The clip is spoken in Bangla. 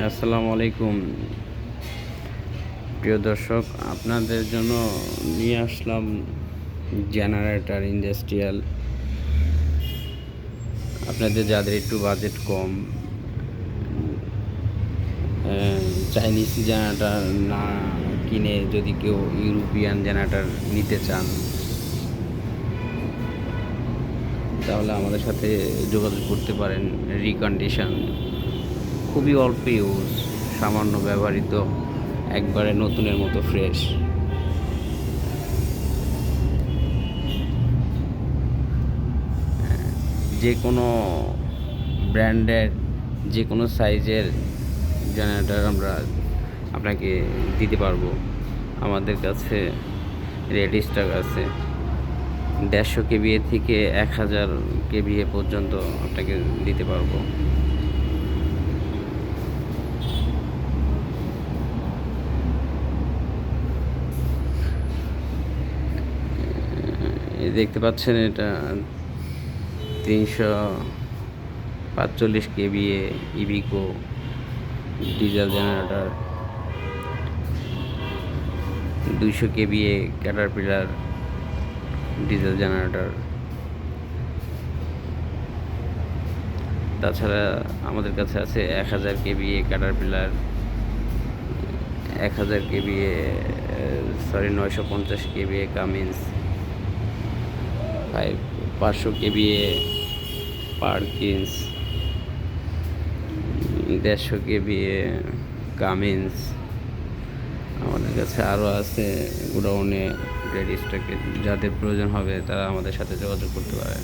আসসালামু আলাইকুম প্রিয় দর্শক, আপনাদের জন্য নিয়ে আসলাম জেনারেটর ইন্ডাস্ট্রিয়াল। আপনাদের যাদের একটু বাজেট কম, চাইনিজ জেনারেটর না কিনে যদি কেউ ইউরোপিয়ান জেনারেটর নিতে চান, তাহলে আমাদের সাথে যোগাযোগ করতে পারেন। রিকন্ডিশন, খুবই অল্প ইউজ, সামান্য ব্যবহৃত, একবারে নতুনের মতো ফ্রেশ। যে কোনো ব্র্যান্ডের, যে কোনো সাইজের জেনারেটর আমরা আপনাকে দিতে পারবো। আমাদের কাছে রেডি স্টক আছে 150 কেভিএ থেকে 1000 কেভিএ পর্যন্ত আপনাকে দিতে পারবো। দেখতে পাচ্ছেন, এটা 345 KVA Iveco diesel generator, 200 KVA Caterpillar diesel generator. তাছাড়া আমাদের কাছে আছে 1000 KVA Caterpillar, 1000 KVA 950 KVA Cummins, 500 KVA Perkins, 150 KVA Cummins. আমাদের কাছে আরও আছে গোডাউনে রেডি স্টকে। যাদের প্রয়োজন হবে তারা আমাদের সাথে যোগাযোগ করতে পারেন।